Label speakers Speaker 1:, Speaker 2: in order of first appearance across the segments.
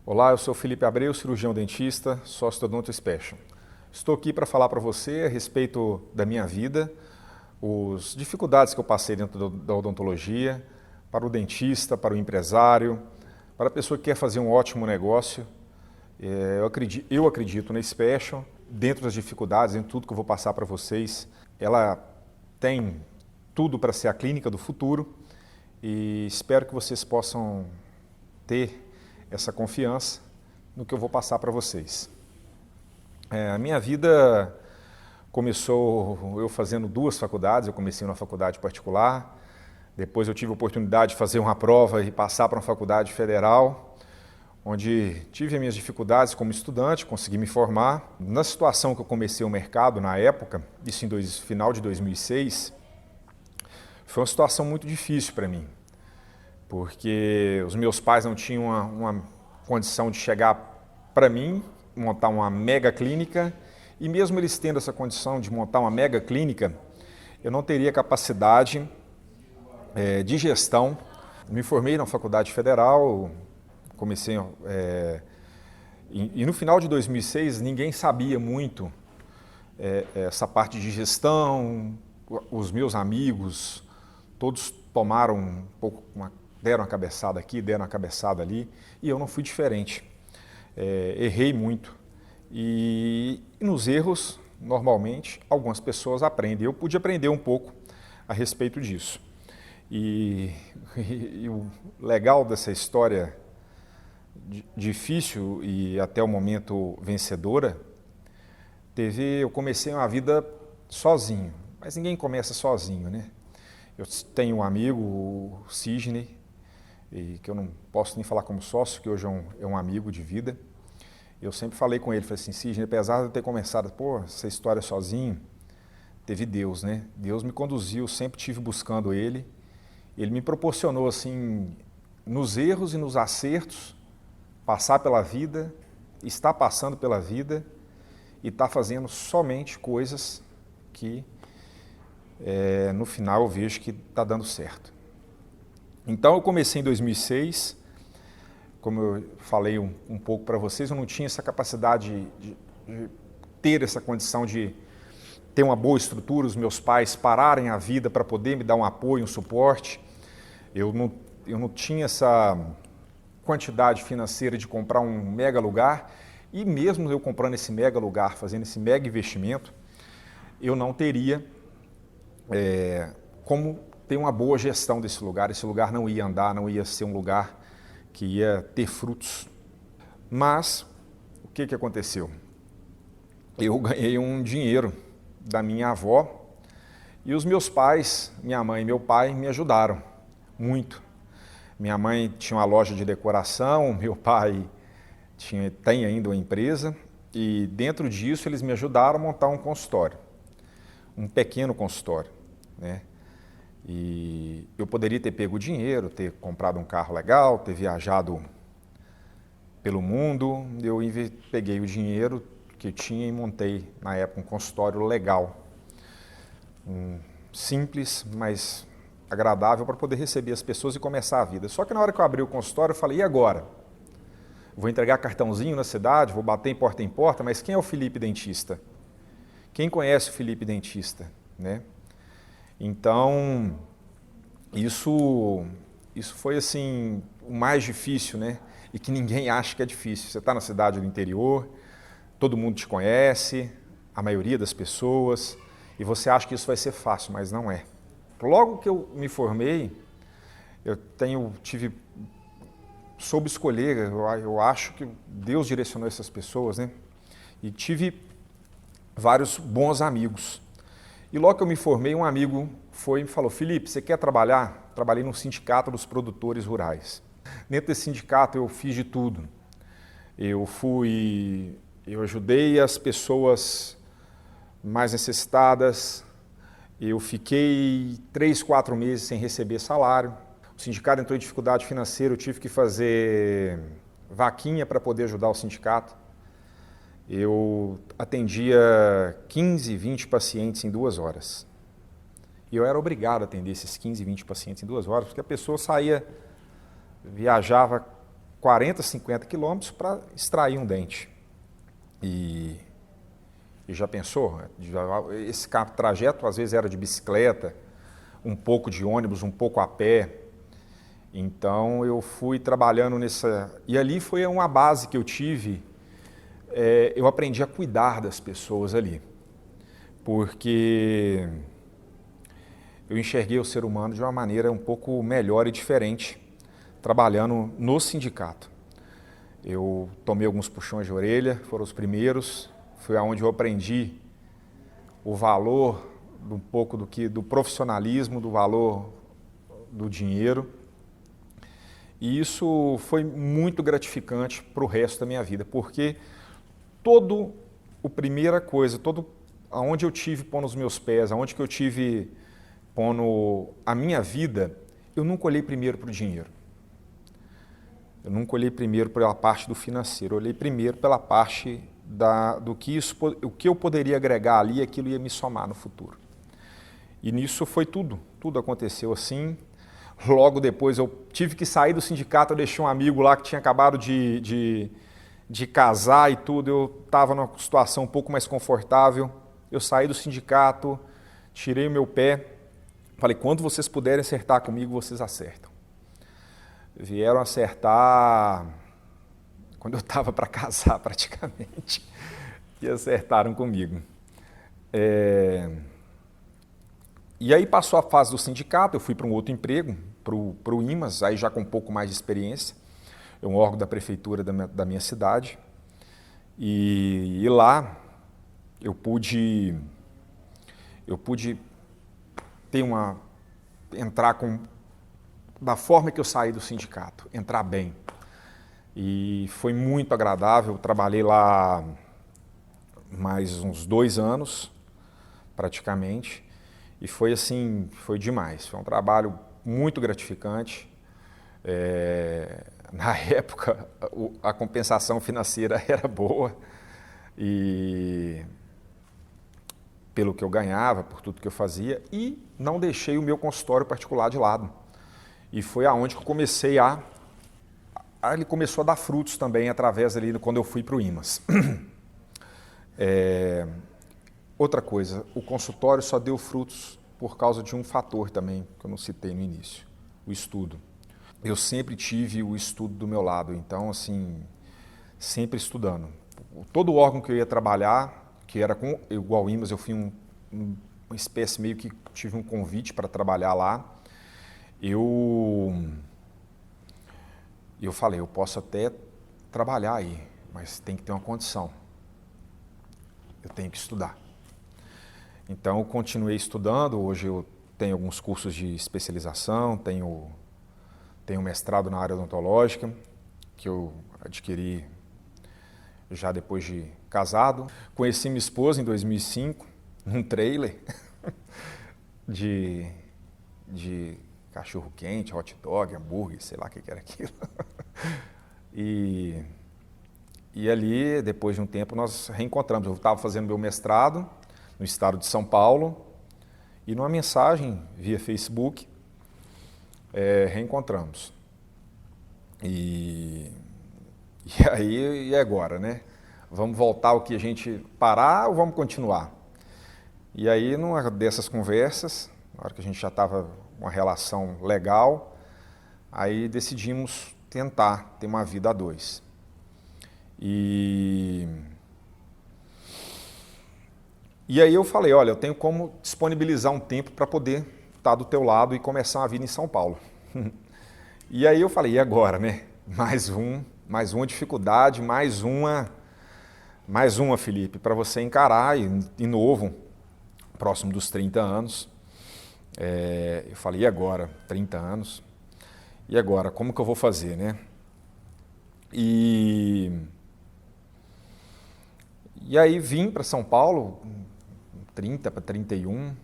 Speaker 1: Olá, eu sou Felipe Abreu, cirurgião dentista, sócio da Odonto Special. Estou aqui para falar para você a respeito da minha vida, as dificuldades que eu passei dentro da odontologia, para o dentista, para o empresário, para a pessoa que quer fazer um ótimo negócio. Eu acredito na Special, dentro das dificuldades, em tudo que eu vou passar para vocês. Ela tem tudo para ser a clínica do futuro e espero que vocês possam ter essa confiança no que eu vou passar para vocês. A minha vida começou eu fazendo 2 faculdades. Eu comecei numa faculdade particular, depois eu tive a oportunidade de fazer uma prova e passar para uma faculdade federal, onde tive as minhas dificuldades como estudante, consegui me formar. Na situação que eu comecei o mercado na época, isso em final de 2006, foi uma situação muito difícil para mim, porque os meus pais não tinham uma condição de chegar para mim, montar uma mega clínica, e mesmo eles tendo essa condição de montar uma mega clínica, eu não teria capacidade de gestão. Me formei na faculdade federal, comecei e no final de 2006 ninguém sabia muito essa parte de gestão. Os meus amigos todos tomaram um pouco, deram uma cabeçada aqui, deram uma cabeçada ali, e eu não fui diferente. Errei muito e nos erros, normalmente, algumas pessoas aprendem. Eu pude aprender um pouco a respeito disso. E o legal dessa história difícil e até o momento vencedora, eu comecei uma vida sozinho, mas ninguém começa sozinho, né? Eu tenho um amigo, o Sidney, que eu não posso nem falar como sócio, que hoje é um amigo de vida. Eu sempre falei com ele, falei assim: Sidney, apesar de eu ter começado essa história sozinho, teve Deus, né? Deus me conduziu, sempre estive buscando Ele. Ele me proporcionou, assim, nos erros e nos acertos, passar pela vida, estar passando pela vida e estar fazendo somente coisas que no final eu vejo que está dando certo. Então eu comecei em 2006, como eu falei um pouco para vocês, eu não tinha essa capacidade de ter essa condição de ter uma boa estrutura, os meus pais pararem a vida para poder me dar um apoio, um suporte. Eu não tinha essa quantidade financeira de comprar um mega lugar, e mesmo eu comprando esse mega lugar, fazendo esse mega investimento, eu não teria como ter uma boa gestão desse lugar. Esse lugar não ia andar, não ia ser um lugar que ia ter frutos. Mas o que aconteceu? Eu ganhei um dinheiro da minha avó e os meus pais, minha mãe e meu pai, me ajudaram muito. Minha mãe tinha uma loja de decoração, meu pai tem ainda uma empresa, e dentro disso eles me ajudaram a montar um consultório, um pequeno consultório, né? E eu poderia ter pego o dinheiro, ter comprado um carro legal, ter viajado pelo mundo. Eu peguei o dinheiro que eu tinha e montei, na época, um consultório legal, simples, mas agradável, para poder receber as pessoas e começar a vida. Só que na hora que eu abri o consultório, eu falei: e agora? Vou entregar cartãozinho na cidade, vou bater em porta, mas quem é o Felipe Dentista? Quem conhece o Felipe Dentista, né? Então, isso foi assim o mais difícil, né? E que ninguém acha que é difícil. Você está na cidade do interior, todo mundo te conhece, a maioria das pessoas, e você acha que isso vai ser fácil, mas não é. Logo que eu me formei, soube escolher. Eu acho que Deus direcionou essas pessoas, né? E tive vários bons amigos. E logo que eu me formei, um amigo foi e me falou: Felipe, você quer trabalhar? Trabalhei no sindicato dos produtores rurais. Dentro desse sindicato eu fiz de tudo. Eu ajudei as pessoas mais necessitadas. Eu fiquei 3, 4 meses sem receber salário. O sindicato entrou em dificuldade financeira, eu tive que fazer vaquinha para poder ajudar o sindicato. Eu atendia 15, 20 pacientes em 2 horas. E eu era obrigado a atender esses 15, 20 pacientes em 2 horas, porque a pessoa viajava 40, 50 quilômetros para extrair um dente. E já pensou? Esse trajeto às vezes era de bicicleta, um pouco de ônibus, um pouco a pé. Então eu fui trabalhando nessa... E ali foi uma base que eu tive, eu aprendi a cuidar das pessoas ali. Porque eu enxerguei o ser humano de uma maneira um pouco melhor e diferente, trabalhando no sindicato. Eu tomei alguns puxões de orelha, foram os primeiros, foi aonde eu aprendi o valor um pouco do profissionalismo, do valor do dinheiro. E isso foi muito gratificante para o resto da minha vida, porque primeira coisa, aonde eu tive pondo os meus pés, aonde que eu tive pondo a minha vida, eu nunca olhei primeiro para o dinheiro. Eu nunca olhei primeiro pela parte do financeiro, eu olhei primeiro pela parte o que eu poderia agregar ali, aquilo ia me somar no futuro. E nisso foi tudo aconteceu assim. Logo depois eu tive que sair do sindicato, eu deixei um amigo lá que tinha acabado de casar e tudo, eu estava numa situação um pouco mais confortável, eu saí do sindicato, tirei o meu pé, falei, quando vocês puderem acertar comigo, vocês acertam. Vieram acertar quando eu estava para casar praticamente, e acertaram comigo. E aí passou a fase do sindicato, eu fui para um outro emprego, para o IMAS, aí já com um pouco mais de experiência, é um órgão da prefeitura da minha cidade, e lá eu pude entrar da forma que eu saí do sindicato, entrar bem. E foi muito agradável, eu trabalhei lá mais uns 2 anos, praticamente, e foi assim, foi demais, foi um trabalho muito gratificante. Na época, a compensação financeira era boa, e pelo que eu ganhava, por tudo que eu fazia, e não deixei o meu consultório particular de lado. E foi aonde que eu comecei ele começou a dar frutos também, através ali, quando eu fui para o IMAS. Outra coisa, o consultório só deu frutos por causa de um fator também, que eu não citei no início, o estudo. Eu sempre tive o estudo do meu lado, então, assim, sempre estudando. Todo órgão que eu ia trabalhar, que era igual ao IMAS, eu fui uma espécie meio que tive um convite para trabalhar lá. Eu falei, eu posso até trabalhar aí, mas tem que ter uma condição. Eu tenho que estudar. Então, eu continuei estudando. Hoje eu tenho alguns cursos de especialização, tenho mestrado na área odontológica, que eu adquiri já depois de casado. Conheci minha esposa em 2005, num trailer de cachorro-quente, hot dog, hambúrguer, sei lá o que era aquilo. E ali, depois de um tempo, nós reencontramos. Eu estava fazendo meu mestrado no estado de São Paulo e numa mensagem via Facebook, reencontramos. E aí, e agora, né? Vamos voltar ao que a gente parar ou vamos continuar? E aí, numa dessas conversas, na hora que a gente já estava uma relação legal, aí decidimos tentar ter uma vida a 2. E aí eu falei, olha, eu tenho como disponibilizar um tempo para poder estar do teu lado e começar uma vida em São Paulo. E aí eu falei, e agora, né? Mais uma dificuldade, mais uma, Felipe, para você encarar, e novo, próximo dos 30 anos. Eu falei, e agora? 30 anos. E agora? Como que eu vou fazer, né? E aí vim para São Paulo, 30 para 31,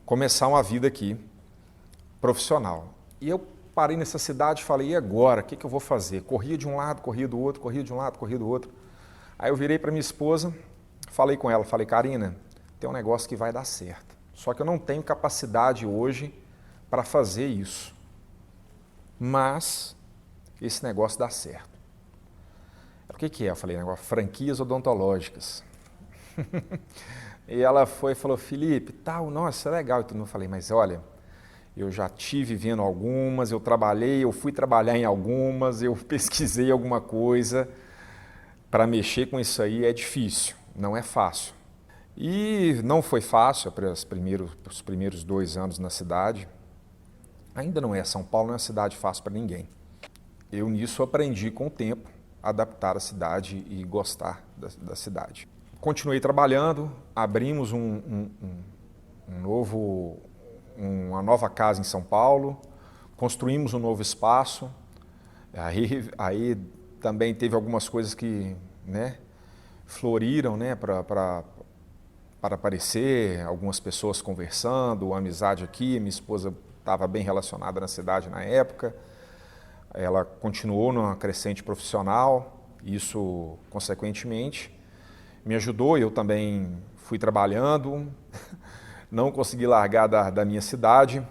Speaker 1: começar uma vida aqui, profissional. E eu parei nessa cidade e falei, e agora? O que eu vou fazer? Corria de um lado, corria do outro, corria de um lado, corria do outro. Aí eu virei para minha esposa, falei com ela, falei, Karina, tem um negócio que vai dar certo. Só que eu não tenho capacidade hoje para fazer isso. Mas esse negócio dá certo. O que é? Eu falei, negócio, franquias odontológicas. E ela foi e falou, Felipe, tal, nossa, isso é legal. E eu falei, mas olha, eu já tive vendo algumas, eu trabalhei, eu fui trabalhar em algumas, eu pesquisei alguma coisa. Para mexer com isso aí é difícil, não é fácil. E não foi fácil para os primeiros 2 anos na cidade. Ainda não é, São Paulo não é uma cidade fácil para ninguém. Eu nisso aprendi com o tempo a adaptar a cidade e gostar da cidade. Continuei trabalhando, abrimos uma nova casa em São Paulo, construímos um novo espaço, aí também teve algumas coisas que, né, floriram, né, para aparecer, algumas pessoas conversando, amizade aqui, minha esposa estava bem relacionada na cidade na época, ela continuou numa crescente profissional, isso consequentemente me ajudou, eu também fui trabalhando, não consegui largar da minha cidade.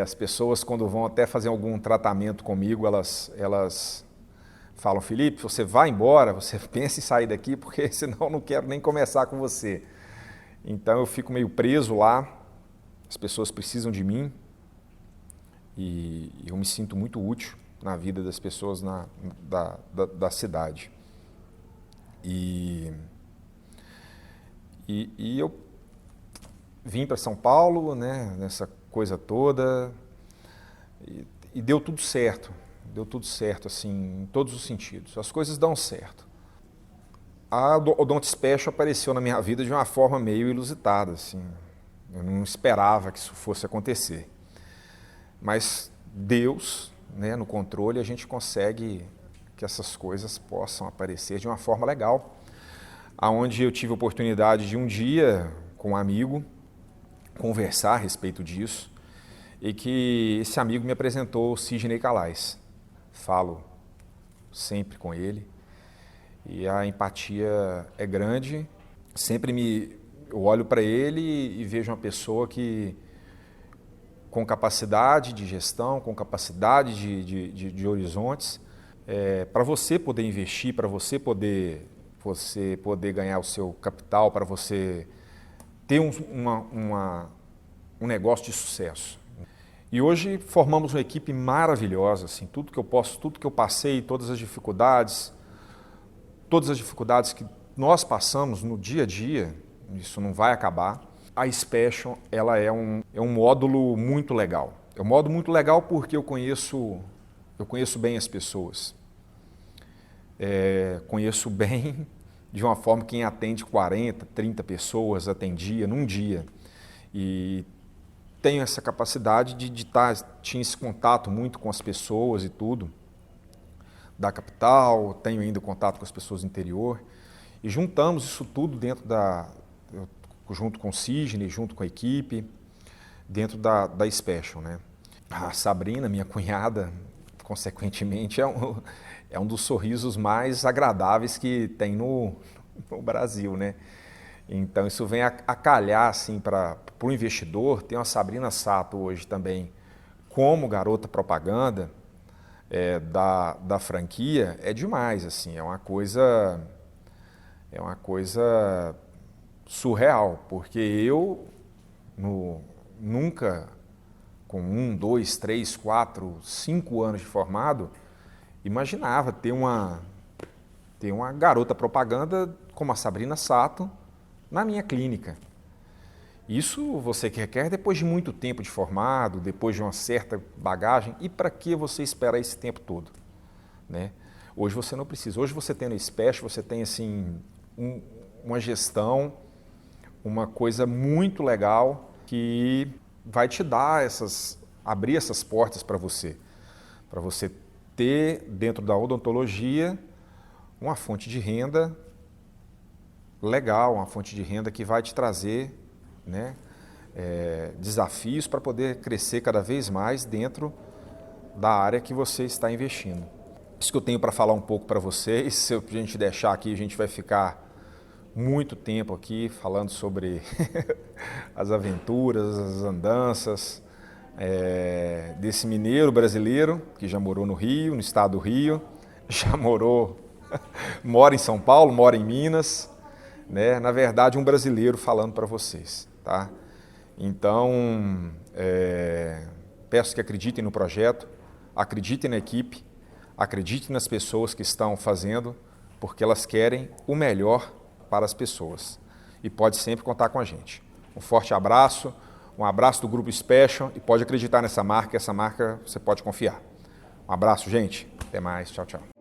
Speaker 1: As pessoas, quando vão até fazer algum tratamento comigo, elas falam, Felipe, você vai embora, você pensa em sair daqui, porque senão eu não quero nem começar com você. Então eu fico meio preso lá, as pessoas precisam de mim e eu me sinto muito útil na vida das pessoas da cidade. E eu vim para São Paulo, né, nessa coisa toda, e deu tudo certo assim, em todos os sentidos, as coisas dão certo. A Odonto Special apareceu na minha vida de uma forma meio inusitada, assim, eu não esperava que isso fosse acontecer, mas Deus, né, no controle, a gente consegue que essas coisas possam aparecer de uma forma legal, aonde eu tive a oportunidade de um dia, com um amigo, conversar a respeito disso, e que esse amigo me apresentou o Sidney Calais. Falo sempre com ele, e a empatia é grande, eu olho para ele e vejo uma pessoa que com capacidade de gestão, com capacidade de horizontes, para você poder investir, para você poder ganhar o seu capital, para você ter um negócio de sucesso. E hoje formamos uma equipe maravilhosa, assim, tudo que eu passei, todas as dificuldades que nós passamos no dia a dia, isso não vai acabar. A Special, ela é um módulo muito legal. É um módulo muito legal porque eu conheço bem as pessoas. Conheço bem, de uma forma, quem atende 40, 30 pessoas atendia num dia. E tenho essa capacidade tinha esse contato muito com as pessoas e tudo, da capital, tenho ainda contato com as pessoas do interior, e juntamos isso tudo junto com o Sidney, junto com a equipe, dentro da Special, né? A Sabrina, minha cunhada, consequentemente, é um dos sorrisos mais agradáveis que tem no Brasil, né? Então isso vem a calhar assim, para o investidor. Tem uma Sabrina Sato hoje também como garota propaganda da franquia, é demais, assim, é uma coisa surreal, porque eu nunca, com 1, 2, 3, 4, 5 anos de formado, imaginava ter uma garota propaganda como a Sabrina Sato na minha clínica. Isso você que requer depois de muito tempo de formado, depois de uma certa bagagem, e para que você espera esse tempo todo, né? Hoje você não precisa. Hoje você tem no Special, você tem assim, uma gestão, uma coisa muito legal que vai te dar abrir essas portas para você ter dentro da odontologia uma fonte de renda legal, uma fonte de renda que vai te trazer, né, desafios para poder crescer cada vez mais dentro da área que você está investindo. Isso que eu tenho para falar um pouco para vocês. Se a gente deixar aqui, a gente vai ficar muito tempo aqui falando sobre as aventuras, as andanças desse mineiro brasileiro que já morou no Rio, no estado do Rio, já mora em São Paulo, mora em Minas, né? Na verdade, um brasileiro falando para vocês, tá? Então, peço que acreditem no projeto, acreditem na equipe, acreditem nas pessoas que estão fazendo, porque elas querem o melhor para as pessoas. E pode sempre contar com a gente. Um forte abraço, um abraço do Grupo Special e pode acreditar nessa marca, essa marca você pode confiar. Um abraço, gente. Até mais. Tchau, tchau.